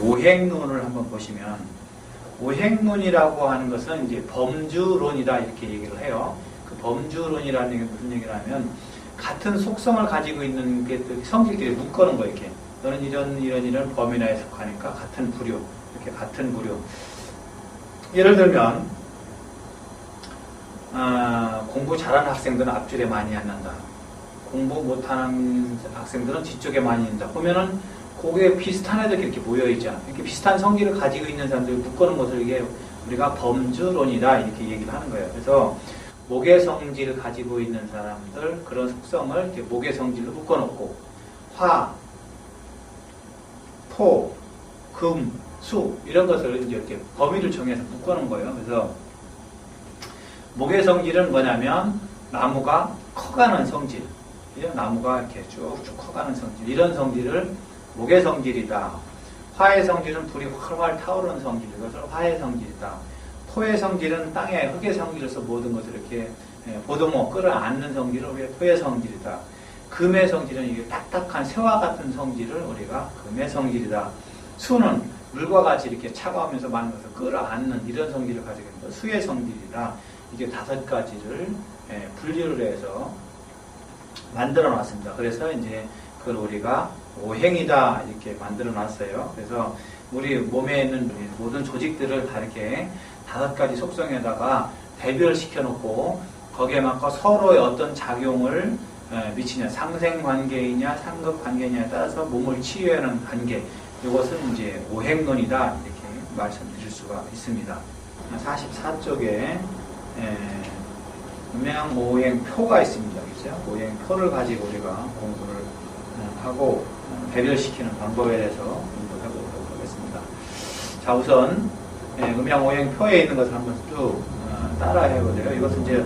오행론을 한번 보시면, 오행론이라고 하는 것은 이제 범주론이다 이렇게 얘기를 해요. 그 범주론이라는 게 무슨 얘기냐면, 같은 속성을 가지고 있는 게 성질끼리 묶어놓은 거 이렇게. 너는 이런 범위 내에 속하니까 같은 부류, 이렇게 같은 부류. 예를 들면, 공부 잘하는 학생들은 앞줄에 많이 앉는다. 공부 못하는 학생들은 뒤쪽에 많이 앉는다. 보면은 그게 비슷한 애들이 이렇게 모여있죠. 이렇게 비슷한 성질을 가지고 있는 사람들을 묶어놓은 것을 이게 우리가 범주론이다 이렇게 얘기를 하는 거예요. 그래서 목의 성질을 가지고 있는 사람들, 그런 속성을 이렇게 목의 성질로 묶어놓고, 화, 토, 금, 수 이런 것을 이제 이렇게 범위를 정해서 묶어놓은 거예요. 그래서 목의 성질은 뭐냐면 나무가 커가는 성질, 나무가 이렇게 쭉쭉 커가는 성질, 이런 성질을 목의 성질이다. 화의 성질은 불이 활활 타오르는 성질, 이것을 화의 성질이다. 토의 성질은 땅의 흙의 성질로서 모든 것을 이렇게 보도모 끌어안는 성질을 우리가 토의 성질이다. 금의 성질은 이게 딱딱한 쇠와 같은 성질을 우리가 금의 성질이다. 수는 물과 같이 이렇게 차가우면서 많은 것을 끌어안는 이런 성질을 가지고 있는 것, 수의 성질이다. 이게 5가지를 분류를 해서 만들어 놨습니다. 그래서 이제 그걸 우리가 오행이다 이렇게 만들어 놨어요. 그래서 우리 몸에 있는 모든 조직들을 다 이렇게 5가지 속성에다가 대별시켜 놓고 거기에 맞고 서로의 어떤 작용을 미치냐, 상생관계이냐 상급관계냐에 따라서 몸을 치유하는 관계, 이것은 이제 오행론이다 이렇게 말씀드릴 수가 있습니다. 44쪽에 음양 오행표가 있습니다. 그죠? 오행표를 가지고 우리가 공부를 하고 배별시키는 방법에 대해서 공부를 해보도록 하겠습니다. 자, 우선 음양 오행표에 있는 것을 한번 쭉 따라해 보세요. 이것은 이제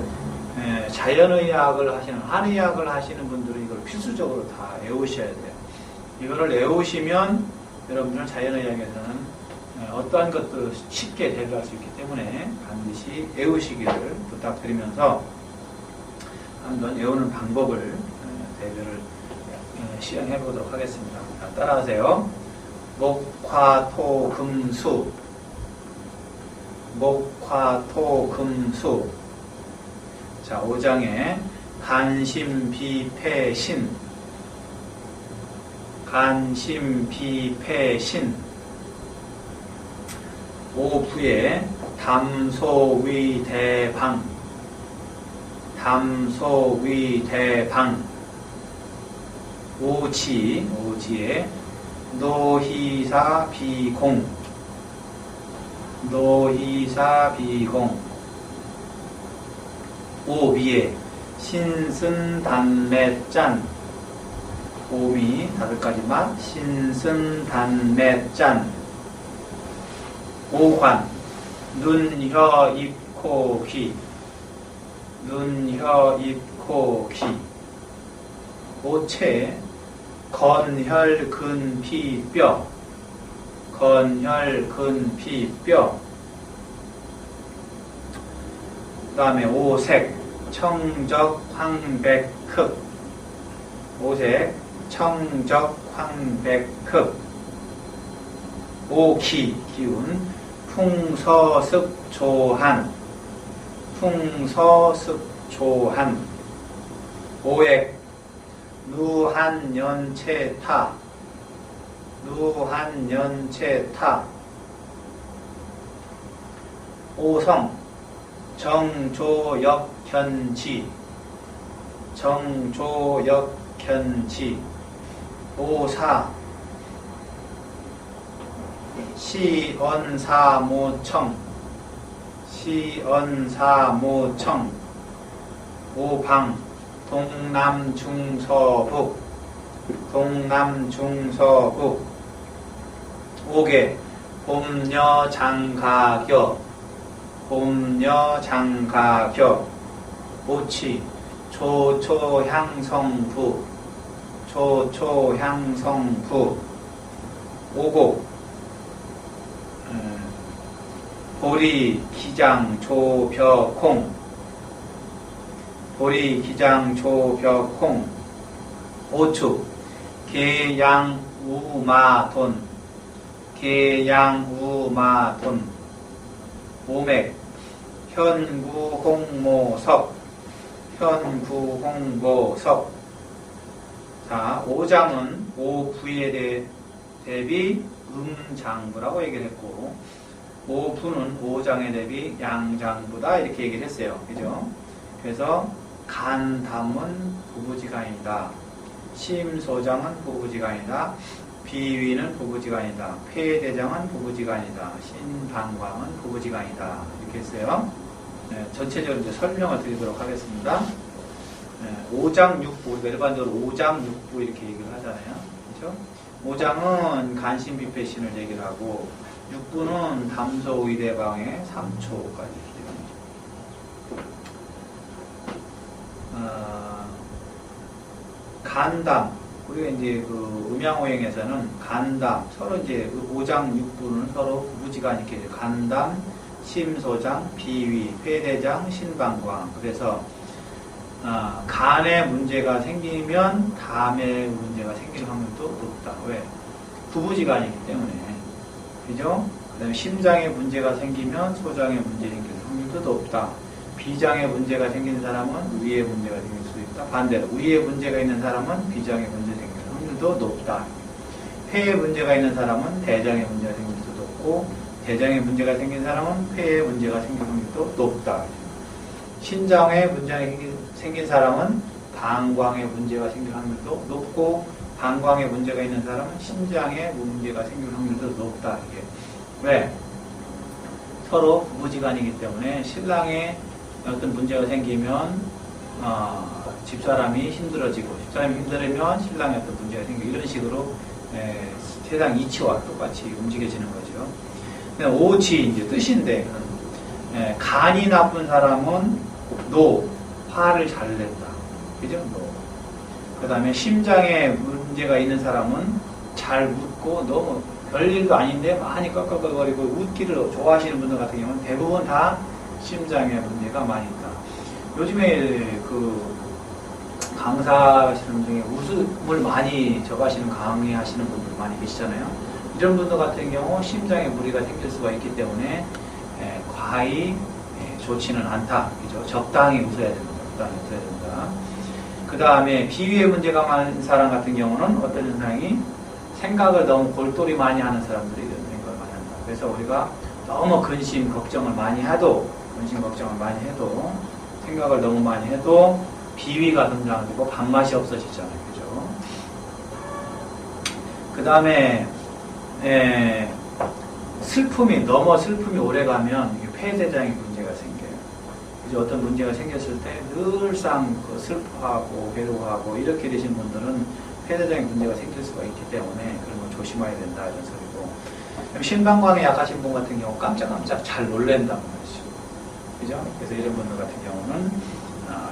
자연의학을 하시는, 한의학을 하시는 분들은 이걸 필수적으로 다 외우셔야 돼요. 이거를 외우시면 여러분들은 자연의학에서는 어떠한 것도 쉽게 대비할 수 있기 때문에 반드시 외우시기를 부탁드리면서 한번 외우는 방법을 대비를 시행해 보도록 하겠습니다. 따라하세요. 목, 화, 토, 금, 수. 목, 화, 토, 금, 수. 자, 5장에 간심, 비, 패, 신. 간심, 비, 패, 신. 5부에 담소, 위, 대, 방. 담소, 위, 대, 방. 5지에 노희사, 비공. 노희사, 비공. 5비에 신승, 단매, 짠. 5미 5가지 맛. 신승, 단매, 짠. 5관 눈, 혀, 입, 코, 귀. 눈, 혀, 입, 코, 귀. 5채 건혈, 근, 피, 뼈. 건혈, 근, 피, 뼈. 그 다음에 5색 청적, 황백, 흑. 5색 청적, 황백, 흑. 5기 기운 풍서습, 조한. 풍서습, 조한. 5액 누한연체타. 누한연체타. 5성 정조역현지. 정조역현지. 5사 시언사모청. 시언사모청. 5방 동남중서북. 동남중서북. 5개 봄여장가겨. 봄여장가겨. 5치 조초향성부. 조초향성부. 5곡 보리기장조벼콩. 보리기장조벼콩. 5축 계양우마돈. 개, 양, 우, 마, 돈, 오맥, 현, 구, 홍, 모, 석, 현, 구, 홍, 모, 석. 자, 오장은 오부에 대비 음장부라고 얘기를 했고, 오부는 오장에 대비 양장부다 이렇게 얘기를 했어요. 그죠? 그래서 간담은 부부지간이다. 심소장은 부부지간이다. 비위는 부부지간이다. 폐대장은 부부지간이다. 신방광은 부부지간이다. 이렇게 했어요. 네, 전체적으로 이제 설명을 드리도록 하겠습니다. 네, 5장 6부, 일반적으로 5장 6부 이렇게 얘기를 하잖아요. 그렇죠? 5장은 간신비패신을 얘기를 하고, 6부는 담소의대방의 3초까지 간담, 우리가 이제 그 음양오행에서는 간담, 서로 이제 5장 6부는 서로 부부지간 이렇게 간담, 심소장, 비위, 폐대장, 신방광. 그래서 간에 문제가 생기면 담에 문제가 생길 확률도 높다. 왜? 부부지간이기 때문에. 그죠? 그 다음에 심장에 문제가 생기면 소장에 문제 생길 확률도 높다. 비장에 문제가 생긴 사람은 위에 문제가 생길 수 있다. 반대로 위에 문제가 있는 사람은 비장에 문제 생길 확률도 높다. 폐에 문제가 있는 사람은 대장에 문제가 생길 수도 높고, 대장에 문제가 생긴 사람은 폐에 문제가 생길 확률도 높다. 신장에 문제가 생긴 사람은 방광에 문제가 생길 확률도 높고, 방광에 문제가 있는 사람은 심장에 문제가 생길 확률도 높다. 이게 왜? 서로 부부지간이기 때문에 신랑에 어떤 문제가 생기면 집사람이 힘들어지고, 집사람이 힘들면 신랑에 어떤 문제가 생기고, 이런 식으로 세상 이치와 똑같이 움직여지는 거죠. 오치 이제 뜻인데, 간이 나쁜 사람은 노, 화를 잘 낸다. 그죠? 노. 그 다음에 심장에 문제가 있는 사람은 잘 웃고, 너무 별일도 아닌데 많이 꺽꺽거리고 웃기를 좋아하시는 분들 같은 경우는 대부분 다 심장에 문제가 많이 있다. 요즘에 그 강사하시는 중에 웃음을 많이 적하시는 강의하시는 분들 많이 계시잖아요. 이런 분들 같은 경우 심장에 무리가 생길 수가 있기 때문에 과히 좋지는 않다. 그죠? 적당히 웃어야 된다. 적당히 웃어야 된다. 그 다음에 비위에 문제가 많은 사람 같은 경우는 어떤 현상이 생각을 너무 골똘히 많이 하는 사람들이 이런 생각을 많이 한다. 그래서 우리가 너무 근심 걱정을 많이 해도 생각을 너무 많이 해도 비위가 등장하고 밥맛이 없어지잖아요. 그죠? 그 다음에 슬픔이 오래가면 폐대장에 문제가 생겨요. 그죠? 어떤 문제가 생겼을 때 늘상 슬퍼하고 괴로워하고 이렇게 되신 분들은 폐대장에 문제가 생길 수가 있기 때문에 그런 건 조심해야 된다 이런 소리고, 신방광에 약하신 분 같은 경우 깜짝깜짝 잘 놀랜단 말이죠. 그죠? 그래서 이런 분들 같은 경우는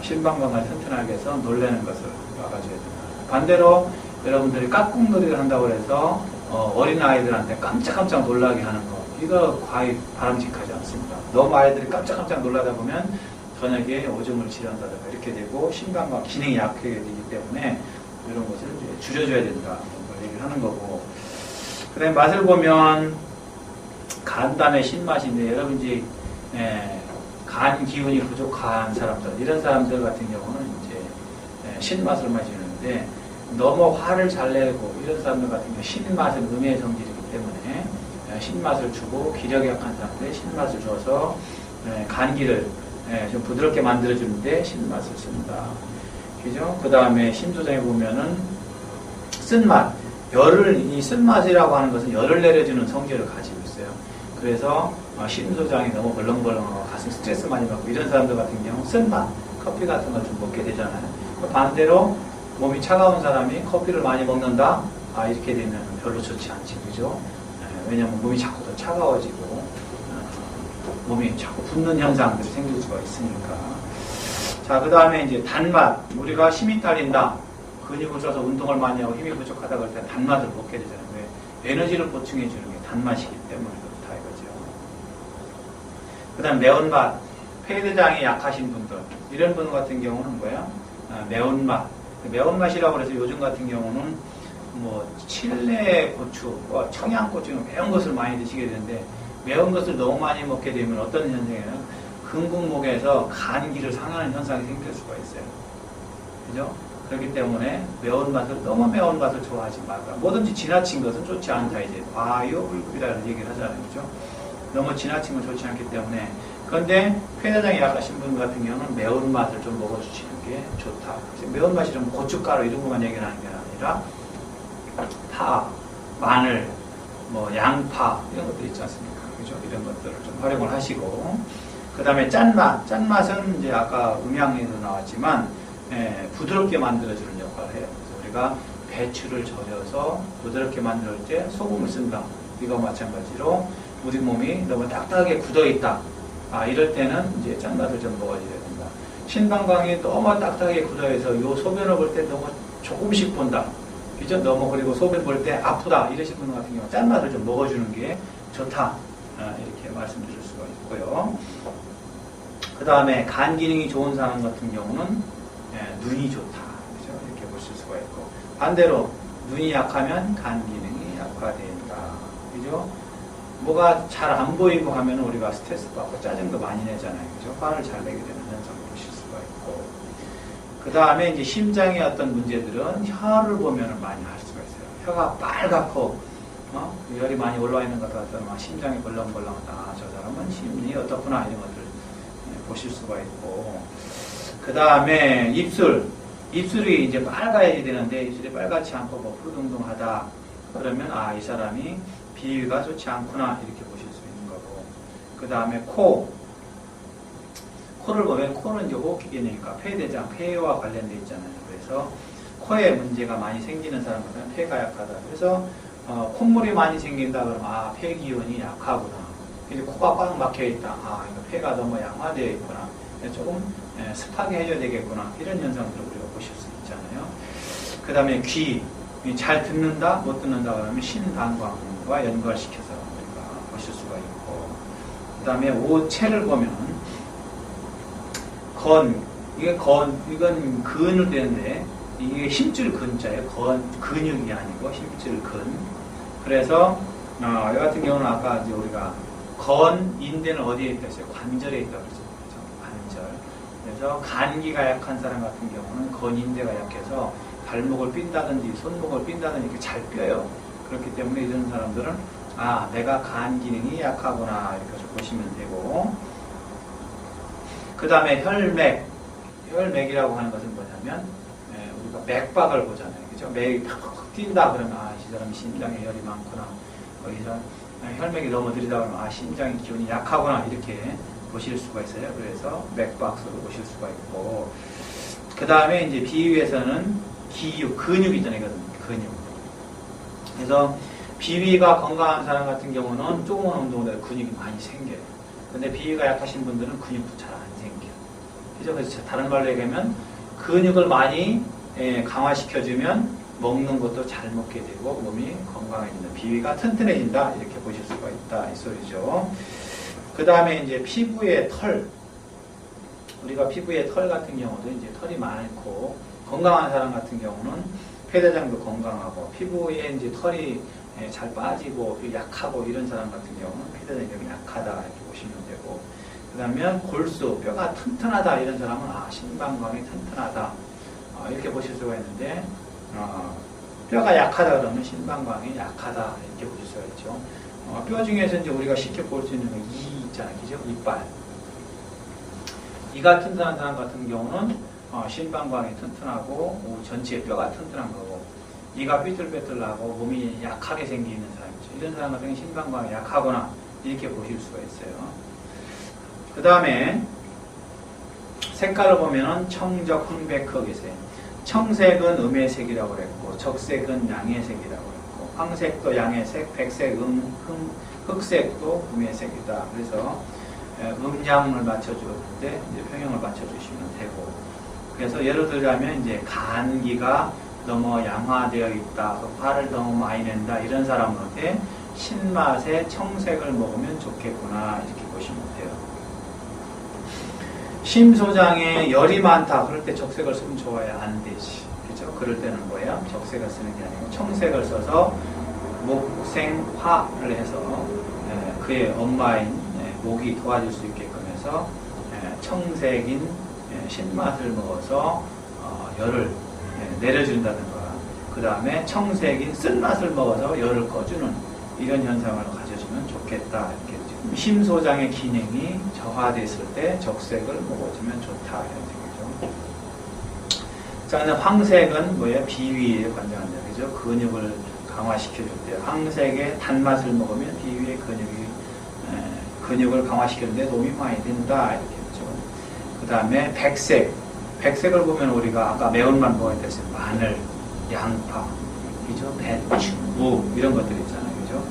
신방광을 튼튼하게 해서 놀래는 것을 막아줘야 된다. 반대로 여러분들이 깍꿍놀이를 한다고 해서 어린 아이들한테 깜짝깜짝 놀라게 하는 거, 이거 과히 바람직하지 않습니다. 너무 아이들이 깜짝깜짝 놀라다 보면 저녁에 오줌을 지른다든가 이렇게 되고 신방광 기능이 약하게 되기 때문에 이런 것을 줄여줘야 된다. 이런 걸 얘기를 하는 거고. 그 다음에 맛을 보면 간담의 신맛인데, 여러분 이제 간 기운이 부족한 사람들, 이런 사람들 같은 경우는 이제 신맛을 마시는데, 너무 화를 잘 내고 이런 사람들 같은 경우 신맛은 음의 성질이기 때문에 신맛을 주고, 기력이 약한 사람들에 신맛을 줘서 간기를 좀 부드럽게 만들어주는데 신맛을 쓴다. 그죠? 그 다음에 심소장에 보면은 쓴맛, 이 쓴맛이라고 하는 것은 열을 내려주는 성질을 가지고 있어요. 그래서 심소장이 너무 벌렁벌렁하고 가슴 스트레스 많이 받고 이런 사람들 같은 경우 쓴맛, 커피 같은 걸 좀 먹게 되잖아요. 반대로 몸이 차가운 사람이 커피를 많이 먹는다? 이렇게 되면 별로 좋지 않지, 그죠? 왜냐하면 몸이 자꾸 더 차가워지고 몸이 자꾸 붓는 현상들이 생길 수가 있으니까. 자, 그 다음에 이제 단맛. 우리가 힘이 딸린다. 근육을 써서 운동을 많이 하고 힘이 부족하다 그럴 때 단맛을 먹게 되잖아요. 왜? 에너지를 보충해 주는 게 단맛이기 때문에 그렇다 이거죠. 그 다음 매운맛. 폐대장이 약하신 분들. 이런 분 같은 경우는 뭐야? 매운맛. 매운맛이라고 해서 요즘 같은 경우는 뭐 칠레 고추, 청양고추는 매운 것을 많이 드시게 되는데 매운 것을 너무 많이 먹게 되면 어떤 현상이냐면 근국목에서 간기를 상하는 현상이 생길 수가 있어요. 그죠? 그렇기 때문에 너무 매운 맛을 좋아하지 말라. 뭐든지 지나친 것은 좋지 않다. 이제 과유불급이라는 얘기를 하잖아요. 그죠? 너무 지나친 건 좋지 않기 때문에. 그런데 폐대장이 약하신 분 같은 경우는 매운맛을 좀 먹어주시는 게 좋다. 매운맛이 좀 고춧가루 이런 것만 얘기하는 게 아니라 파, 마늘, 뭐 양파 이런 것들 있지 않습니까? 그죠? 이런 것들을 좀 활용을 하시고, 그 다음에 짠맛. 짠맛은 이제 아까 음양에도 나왔지만 부드럽게 만들어주는 역할을 해요. 그래서 우리가 배추를 절여서 부드럽게 만들 때 소금을 쓴다. 이거 마찬가지로 우리 몸이 너무 딱딱하게 굳어있다. 이럴 때는 이제 짠맛을 좀 먹어줘야 된다. 신방광이 너무 딱딱하게 굳어있어 요 소변을 볼 때 너무 조금씩 본다. 그죠? 너무 그리고 소변 볼 때 아프다. 이러신 분 같은 경우 짠맛을 좀 먹어주는 게 좋다. 이렇게 말씀드릴 수가 있고요. 그 다음에 간 기능이 좋은 사람 같은 경우는 눈이 좋다. 그죠? 이렇게 보실 수가 있고, 반대로 눈이 약하면 간 기능이 약화된다. 그죠? 뭐가 잘 안 보이고 하면 우리가 스트레스 받고 짜증도 많이 내잖아요. 그죠? 화를 잘 내게 되는 현상을 보실 수가 있고, 그 다음에 이제 심장의 어떤 문제들은 혀를 보면 많이 할 수가 있어요. 혀가 빨갛고, 열이 많이 올라와 있는 것 같아서 심장이 벌렁벌렁하다. 저 사람은 심리 어떻구나. 이런 것들 보실 수가 있고, 그 다음에 입술이 이제 빨가야 되는데 입술이 빨갛지 않고 뭐 푸둥둥하다. 그러면 이 사람이 비위가 좋지 않구나. 이렇게 보실 수 있는 거고, 그 다음에 코를 보면 코는 이제 호흡기계니까 폐대장, 폐와 관련돼 있잖아요. 그래서 코에 문제가 많이 생기는 사람은 폐가 약하다. 그래서 콧물이 많이 생긴다 그러면 폐 기운이 약하구나. 이제 코가 꽉 막혀 있다. 폐가 너무 양화되어 있구나. 조금 습하게 해줘야 되겠구나. 이런 현상들을 우리가 보실 수 있잖아요. 그 다음에 귀, 잘 듣는다, 못 듣는다 그러면 신방광과 연관시켜서 우리가 보실 수가 있고, 그 다음에 오체를 보면 이건 근을 되는데 이게 힘줄 근자예요. 근육이 아니고 힘줄 근. 그래서 이 같은 경우는 아까 이제 우리가 인대는 어디에 있다 했어요? 관절에 있다고 그랬죠. 관절. 그래서 간기가 약한 사람 같은 경우는 건인대가 약해서 발목을 삔다든지 손목을 삔다든지 이렇게 잘 뼈요. 그렇기 때문에 이런 사람들은 내가 간 기능이 약하구나 이렇게 보시면 되고, 그 다음에 혈맥이라고 하는 것은 뭐냐면 우리가 맥박을 보잖아요. 그죠? 맥이 팍팍 뛴다 그러면 이 사람이 심장에 열이 많구나. 거기서 혈맥이 너무 느리다 그러면 심장의 기운이 약하구나. 이렇게 보실 수가 있어요. 그래서 맥박으로 보실 수가 있고, 그 다음에 이제 비위에서는 근육이 있잖아요. 근육. 그래서 비위가 건강한 사람 같은 경우는 조그만 운동을 해도 근육이 많이 생겨요. 근데 비위가 약하신 분들은 근육도 잘 안 생겨요. 그래서 다른 말로 얘기하면 근육을 많이 강화시켜주면 먹는 것도 잘 먹게 되고 몸이 건강해진다. 비위가 튼튼해진다. 이렇게 보실 수가 있다. 이 소리죠. 그 다음에 이제 피부의 털. 우리가 피부의 털 같은 경우도 이제 털이 많고, 건강한 사람 같은 경우는 폐대장도 건강하고, 피부에 이제 털이 잘 빠지고 약하고 이런 사람 같은 경우는 폐대장이 좀 약하다. 이렇게 보시면 되고, 그 다음에 골수, 뼈가 튼튼하다. 이런 사람은 신방광이 튼튼하다. 이렇게 보실 수가 있는데, 뼈가 약하다 그러면 신방광이 약하다. 이렇게 보실 수가 있죠. 뼈 중에서 이제 우리가 쉽게 볼 수 있는 건 이 있잖아요. 그죠? 이빨. 이 같은 사람 같은 경우는 신방광이 튼튼하고 전체 뼈가 튼튼한 거고, 이가 삐뚤빼뚤하고 몸이 약하게 생기는 사람이죠. 이런 사람 같은 경우는 신방광이 약하거나 이렇게 보실 수가 있어요. 그 다음에 색깔을 보면은 청적, 흑백, 흑이세요. 청색은 음의 색이라고 그랬고, 적색은 양의 색이라고 그랬고, 황색도 양의 색, 백색, 흑색도 음의 색이다. 그래서 음양을 맞춰줄 때 이제 평형을 맞춰주시면 되고, 그래서 예를 들자면 이제 간기가 너무 양화되어 있다, 화를 너무 많이 낸다, 이런 사람한테 신맛의 청색을 먹으면 좋겠구나 이렇게 보시면 돼요. 심소장에 열이 많다 그럴 때 적색을 쓰면 좋아요? 안 되지. 그죠? 그럴 때는 뭐예요? 적색을 쓰는 게 아니고 청색을 써서 목생화를 해서 그의 엄마인 목이 도와줄 수 있게끔 해서 청색인 신맛을 먹어서 열을 내려준다든가, 그 다음에 청색인 쓴맛을 먹어서 열을 꺼주는 이런 현상을 가져주면 좋겠다. 이렇게 심소장의 기능이 저하됐을 때 적색을 먹어주면 좋다. 이런 얘기죠. 자, 근데 황색은 뭐예요? 비위에 관장한다. 그죠? 근육을 강화시켜줄 때 황색의 단맛을 먹으면 비위의 근육을 강화시키는데 도움이 많이 된다. 이렇게 했죠. 그 다음에 백색. 백색을 보면 우리가 아까 매운맛 먹을 때 마늘, 양파, 그죠? 배추, 무 이런 것들 있잖아요. 그죠?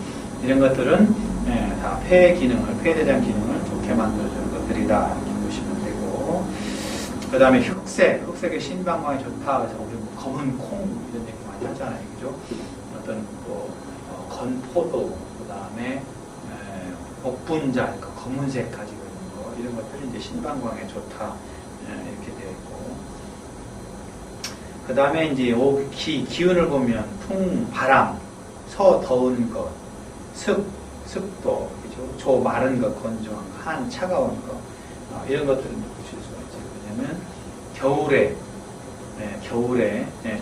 이런 것들은 다 폐 기능을, 폐대장 기능을 좋게 만들어주는 것들이다. 이렇게 보시면 되고, 그 다음에 흑색, 흑색의 신방광이 좋다. 그래서 우리 검은 콩 이런 얘기 많이 하잖아요. 그죠? 어떤 건포도, 그 다음에 복분자, 그러니까 검은색 가지고 있는 거, 이런 것들이 이제 신방광에 좋다. 이렇게 되어 있고, 그 다음에 이제 기운을 보면 풍, 바람, 서, 더운 것, 습도, 그죠? 조, 마른 것, 건조한 것, 한, 차가운 것, 이런 것들을 보실 수가 있죠. 왜냐면 겨울에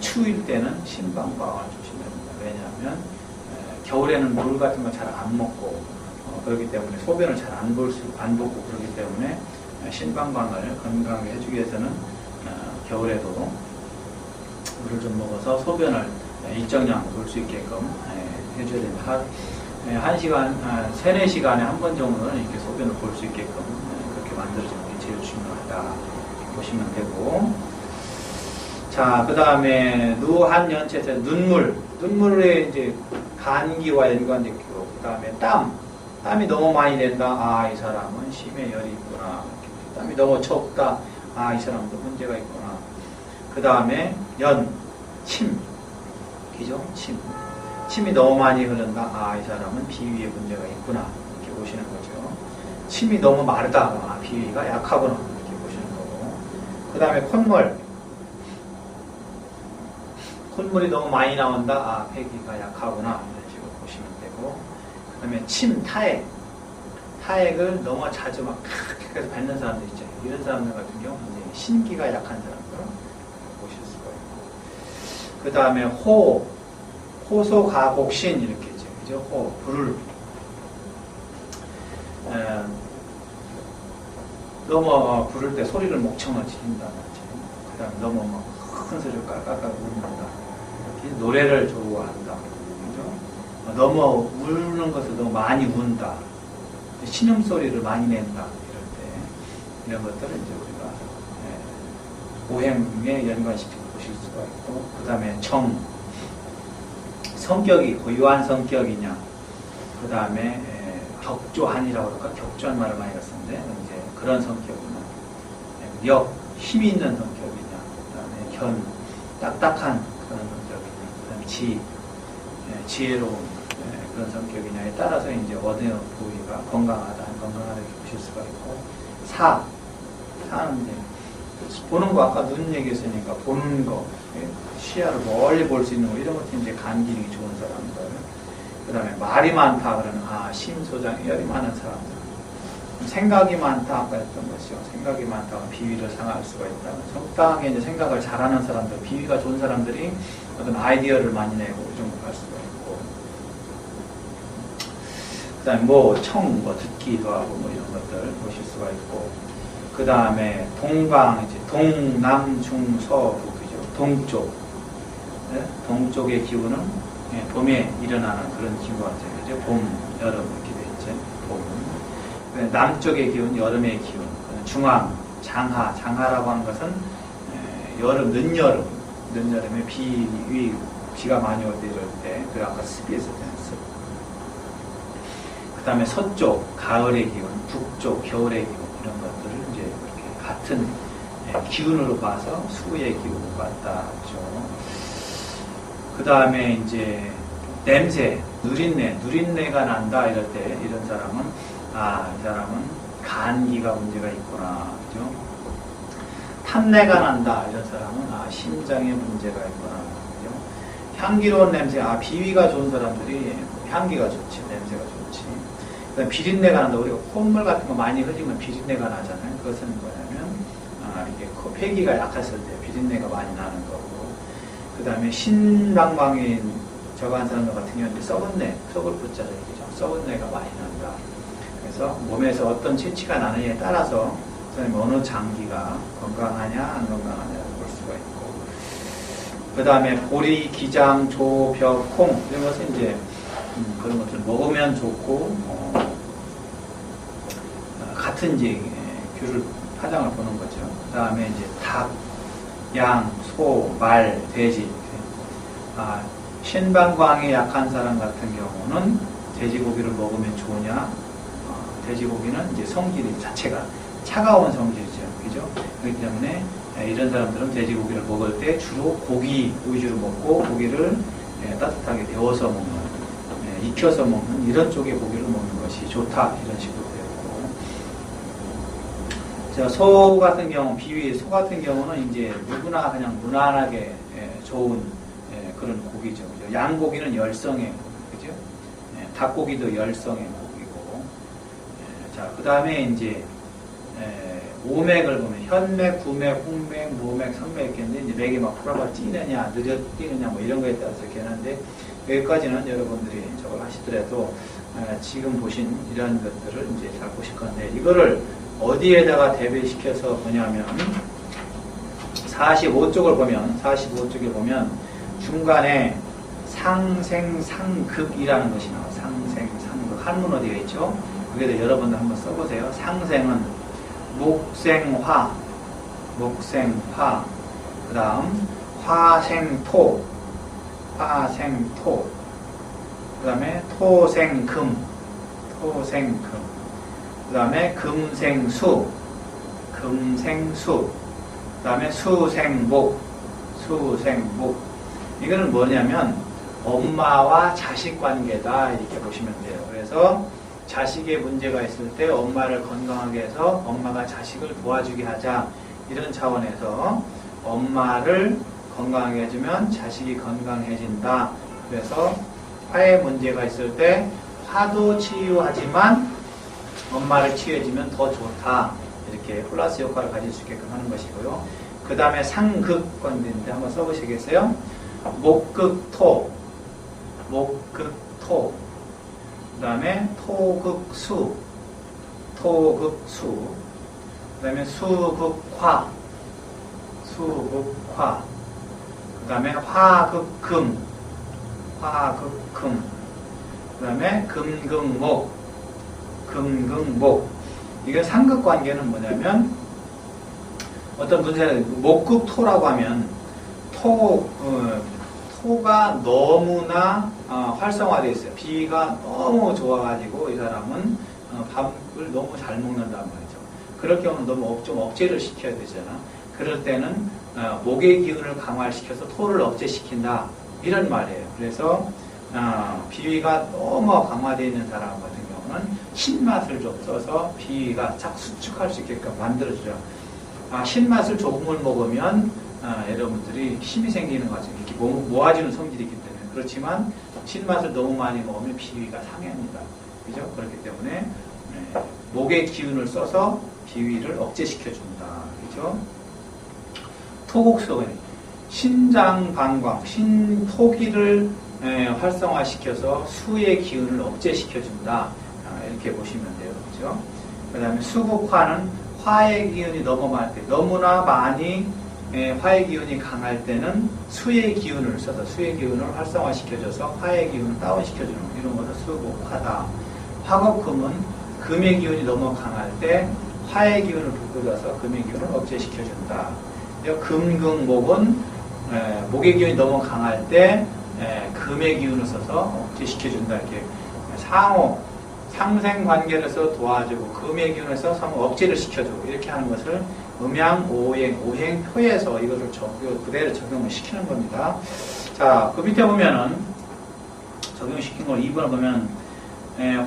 추울 때는 신방광을 조심해야 됩니다. 왜냐하면 겨울에는 물 같은 거 잘 안 먹고 그렇기 때문에 소변을 잘 안 붓고 그렇기 때문에 신방광을 건강하게 해주기 위해서는 겨울에도 물을 좀 먹어서 소변을 일정량 볼 수 있게끔 해줘야 됩니다. 1시간, 3-4시간에 한 번 정도는 이렇게 소변을 볼 수 있게끔 그렇게 만들어주는 게 제일 중요하다 보시면 되고, 자, 그 다음에 누한연체에서 눈물에 이제 간기와 연관되어 있고, 그 다음에 땀이 너무 많이 된다. 이 사람은 심해 열이 있구나. 땀이 너무 적다. 이 사람도 문제가 있구나. 그 다음에 침. 그죠? 침이 너무 많이 흐른다. 이 사람은 비위에 문제가 있구나. 이렇게 보시는 거죠. 침이 너무 마르다. 비위가 약하구나. 이렇게 보시는 거고. 그 다음에 콧물이 너무 많이 나온다. 폐기가 약하구나. 이런 식으로 보시면 되고. 그 다음에 타액을 너무 자주 막 계속 뱉는 사람들 있죠. 이런 사람들 같은 경우는 신기가 약한 사람들 보실 수가 있고. 그 다음에 호소가곡신 이렇게 있죠. 그죠? 불을 너무 부를 때 소리를 목청을 지른다. 그 다음에 너무 큰 소리를 깔깔깔 울는다. 노래를 좋아한다. 그죠? 너무 우는 것을 너무 많이 운다. 신음소리를 많이 낸다. 이럴 때 이런 것들을 이제 우리가 오행에 연관시켜 보실 수가 있고, 그 다음에 성격이 고유한 성격이냐, 그 다음에 격조한이라고 할까, 격조한 말을 많이 썼는데 이제 그런 성격이냐, 힘이 있는 성격이냐, 그 다음에 딱딱한 그런 성격이냐, 그 다음에 지혜로운 그런 성격이냐에 따라서 이제 어느 부위가 건강하다, 안 건강하다 이렇게 보실 수가 있고, 사는 이제 보는 거, 아까 눈 얘기했으니까 보는 거, 시야를 멀리 볼 수 있는 거, 이런 것도 이제 간 기능이 좋은 사람들. 그 다음에 말이 많다 그러는 심소장에 열이 많은 사람들. 생각이 많다, 아까 했던 것이요. 생각이 많다가 비위를 상할 수가 있다. 적당하게 이제 생각을 잘하는 사람들, 비위가 좋은 사람들이 어떤 아이디어를 많이 내고 이런 걸 할 수가 있고. 그 다음에 듣기도 하고 이런 것들 보실 수가 있고. 그 다음에 동남중서북이죠. 동쪽. 네? 동쪽의 기운은 봄에 일어나는 그런 기운 같아요. 그죠? 봄, 여름 이렇게 돼 있죠. 봄. 남쪽의 기운, 여름의 기운. 중앙, 장하라고 하는 것은 늦여름에 비가 많이 올 때 이럴 때, 그 아까 습이 있었잖아요. 습. 그 다음에 서쪽, 가을의 기운, 북쪽, 겨울의 기운, 이런 것들을 이제 이렇게 같은 기운으로 봐서 수의 기운을 봤다죠. 그 다음에 이제 냄새, 누린내가 난다 이럴 때 이런 사람은 이 사람은 간기가 문제가 있구나, 그죠? 탄내가 난다. 이런 사람은 심장에 문제가 있구나. 그죠? 향기로운 냄새. 비위가 좋은 사람들이 향기가 좋지. 냄새가 좋지. 그다음 비린내가 난다. 우리가 콧물 같은 거 많이 흘리면 비린내가 나잖아요. 그것은 뭐냐면 이게 폐기가 약했을 때 비린내가 많이 나는 거고. 그 다음에 신방광인 저간 사람들 같은 경우는 썩을 붙자죠. 썩은 내가 많이 난다. 그래서 몸에서 어떤 채취가 나느냐에 따라서 어느 장기가 건강하냐 안 건강하냐를 볼 수가 있고, 그 다음에 보리, 기장, 조, 벼, 콩 이런 것은 이제 그런 것들 먹으면 좋고 같은 이제 귤을 파장을 보는 거죠. 그 다음에 이제 닭, 양, 소, 말, 돼지. 신방광이 약한 사람 같은 경우는 돼지고기를 먹으면 좋으냐? 돼지고기는 이제 성질 자체가 차가운 성질이죠. 그죠? 그렇기 때문에 이런 사람들은 돼지고기를 먹을 때 주로 고기 위주로 먹고 고기를 따뜻하게 데워서 먹는, 익혀서 먹는 이런 쪽의 고기를 먹는 것이 좋다. 이런 식으로 되었고. 소 같은 경우, 소 같은 경우는 이제 누구나 그냥 무난하게 좋은 그런 고기죠. 그죠? 양고기는 열성의 고기, 그죠? 닭고기도 열성의 고기고. 자, 그 다음에 이제 오맥을 보면 현맥, 구맥, 홍맥, 모맥, 성맥 있겠는데 이제 맥이 막 풀어가 뛰느냐, 느려 뛰느냐 뭐 이런 거에 따라서 이렇게 하는데 여기까지는 여러분들이 저걸 하시더라도 지금 보신 이런 것들을 이제 잘 보실 건데 이거를 어디에다가 대비시켜서 보냐면 45쪽을 보면 45쪽에 보면 중간에 상생상극이라는 것이 나와요. 상생상극. 한문어 되어 있죠. 여기다 여러분들 한번 써보세요. 상생은 목생화, 그 다음 화생토, 그 다음에 토생금, 그 다음에 금생수, 그 다음에 수생목. 이거는 뭐냐면 엄마와 자식 관계다 이렇게 보시면 돼요. 그래서 자식의 문제가 있을 때 엄마를 건강하게 해서 엄마가 자식을 도와주게 하자 이런 차원에서 엄마를 건강하게 해주면 자식이 건강해진다. 그래서 화에 문제가 있을 때 화도 치유하지만 엄마를 치유해주면 더 좋다. 이렇게 플러스 효과를 가질 수 있게끔 하는 것이고요. 그 다음에 상극건인데 한번 써보시겠어요? 목극토, 그 다음에 토극수, 그 다음에 수극화, 그 다음에 화극금, 그 다음에 금극목. 이게 상극관계는 뭐냐면 어떤 분들은 목극토라고 하면 토가 너무나 활성화되어 있어요. 비위가 너무 좋아가지고 이 사람은 밥을 너무 잘 먹는단 말이죠. 그럴 경우는 너무 좀 억제를 시켜야 되잖아. 그럴 때는 목의 기운을 강화시켜서 토를 억제시킨다. 이런 말이에요. 그래서 비위가 너무 강화되어 있는 사람 같은 경우는 신맛을 좀 써서 비위가 착 수축할 수 있게끔 만들어주죠. 신맛을 조금을 먹으면 여러분들이 힘이 생기는 거죠. 이렇게 모아지는 성질이 있기 때문에. 그렇지만 신맛을 너무 많이 먹으면 비위가 상해합니다. 그죠? 그렇기 때문에 목의 기운을 써서 비위를 억제시켜준다. 그죠? 토곡석은 신장방광, 신토기를 활성화시켜서 수의 기운을 억제시켜준다. 이렇게 보시면 돼요. 그죠? 그 다음에 수극화는 화의 기운이 너무 많을 때, 너무나 많이 화의 기운이 강할 때는 수의 기운을 써서 수의 기운을 활성화시켜줘서 화의 기운을 다운시켜주는 이런 것을 수극화다. 화극금은 금의 기운이 너무 강할 때 화의 기운을 북돋아서 금의 기운을 억제시켜준다. 금극목은 목의 기운이 너무 강할 때 금의 기운을 써서 억제시켜준다. 이렇게 상생관계로서 도와주고 금의 기운을 써서 억제를 시켜주고 이렇게 하는 것을 음양, 오행표에서 이것을 그대로 적용을 시키는 겁니다. 자, 그 밑에 보면은 적용시킨 걸 2번을 보면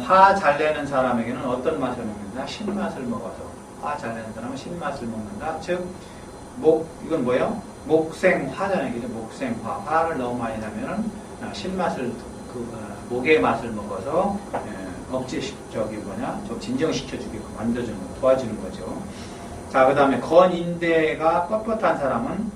화 잘 내는 사람에게는 어떤 맛을 먹는다? 신맛을 먹어서 화 잘 내는 사람은 신맛을 먹는다. 즉 이건 뭐예요? 목생화잖아요. 그죠? 목생화. 화를 너무 많이 나면은 신맛을, 목의 맛을 먹어서, 좀 진정시켜주게 만들어주는 거, 도와주는 거죠. 자, 그 다음에 건인대가 뻣뻣한 사람은,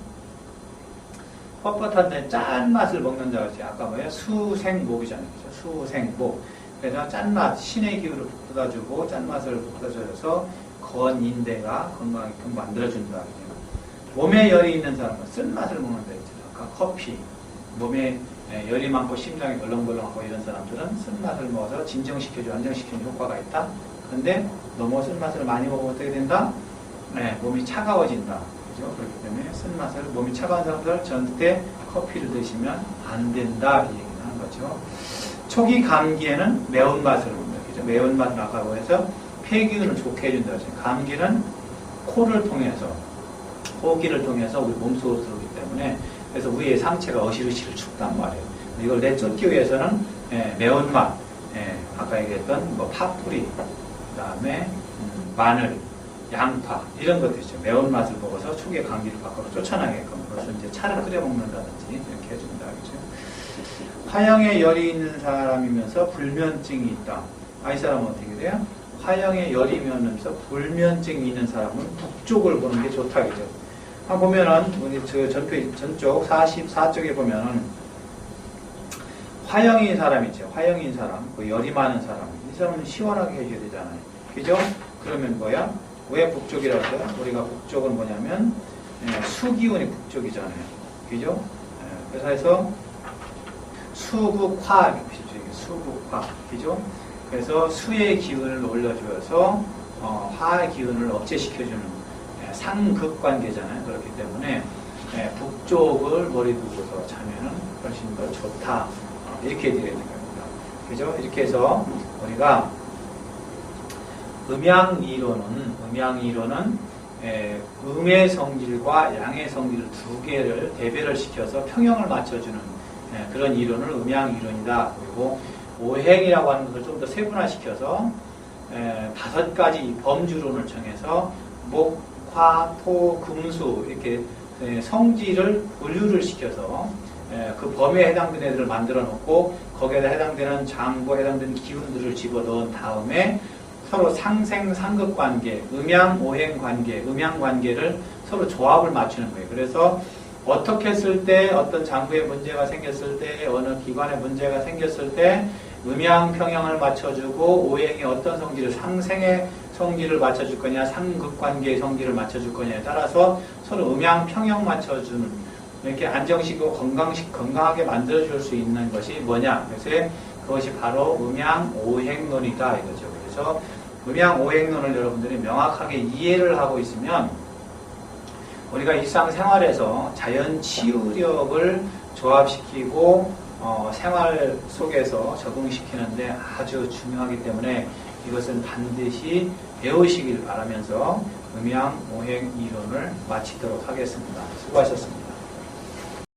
뻣뻣한데 짠맛을 먹는다고 했죠. 아까 뭐예요? 수생목이잖아요. 그죠? 수생목. 그래서 짠맛, 신의 기운을 북돋아주고, 짠맛을 북돋아줘서 건인대가 건강하게끔 만들어준다. 몸에 열이 있는 사람은 쓴맛을 먹는다 했죠. 아까 커피. 몸에 열이 많고 심장이 벌렁벌렁하고 이런 사람들은 쓴맛을 먹어서 진정시켜주고 안정시키는 효과가 있다. 그런데 너무 쓴맛을 많이 먹으면 어떻게 된다? 몸이 차가워진다. 그죠? 그렇기 때문에 쓴맛을, 몸이 차가운 사람들 절대 커피를 드시면 안 된다. 이 얘기를 하는 거죠. 초기 감기에는 매운맛을 먹는다. 그죠? 매운맛을 아까고 해서 폐기운을 좋게 해준다. 감기는 코를 통해서, 호흡기를 통해서 우리 몸속으로 들어오기 때문에 그래서 위에 상체가 어시르시를 춥단 말이에요. 이걸 내쫓기 위해서는 매운맛, 아까 얘기했던 파뿌리, 그 다음에 마늘, 양파 이런 것들이죠. 매운맛을 먹어서 초기의 감기를 밖으로 쫓아나게끔 그래서 이제 차를 끓여 먹는다든지 이렇게 해준다. 그죠? 화형에 열이 있는 사람이면서 불면증이 있다. 이 사람은 어떻게 돼요? 화형에 열이 있으면서 불면증이 있는 사람은 북쪽을 보는 게 좋다. 그죠? 보면은, 우리 전쪽 44쪽에 보면은, 화형인 사람 있죠. 화형인 사람, 열이 많은 사람. 이 사람은 시원하게 해줘야 되잖아요. 그죠? 그러면 뭐야? 왜 북쪽이라고 해요? 우리가 북쪽은 뭐냐면, 수기운이 북쪽이잖아요. 그죠? 그래서 해서, 수국화, 이렇게 보시죠. 수국화. 그죠? 그래서 수의 기운을 올려주어서, 화의 기운을 억제시켜주는 상극관계잖아요. 그렇기 때문에 북쪽을 머리 두고서 자면은 훨씬 더 좋다. 이렇게 드려야 됩니다. 그죠? 이렇게 해서 우리가 음양이론은 음의 성질과 양의 성질 두 개를 대별을 시켜서 평형을 맞춰주는 그런 이론을 음양이론이다. 그리고 오행이라고 하는 것을 좀 더 세분화시켜서 5가지 범주론을 정해서 목, 화, 토, 금수 이렇게 성질을 분류를 시켜서 그 범위에 해당되는 애들을 만들어 놓고 거기에다 해당되는 장부에 해당되는 기운들을 집어넣은 다음에 서로 상생, 상극 관계, 음양, 오행 관계, 음양 관계를 서로 조합을 맞추는 거예요. 그래서 어떻게 했을 때 어떤 장부에 문제가 생겼을 때 어느 기관에 문제가 생겼을 때 음양 평형을 맞춰주고 오행이 어떤 성질을 상생의 성질을 맞춰줄 거냐 상극관계의 성질을 맞춰줄 거냐에 따라서 서로 음양 평형 맞춰주는 이렇게 안정시키고 건강하게 만들어줄 수 있는 것이 뭐냐. 그래서 그것이 바로 음양 오행론이다 이거죠. 그래서 음양 오행론을 여러분들이 명확하게 이해를 하고 있으면 우리가 일상생활에서 자연 치유력을 조합시키고 생활 속에서 적응시키는데 아주 중요하기 때문에 이것은 반드시 배우시길 바라면서 음양 오행 이론을 마치도록 하겠습니다. 수고하셨습니다.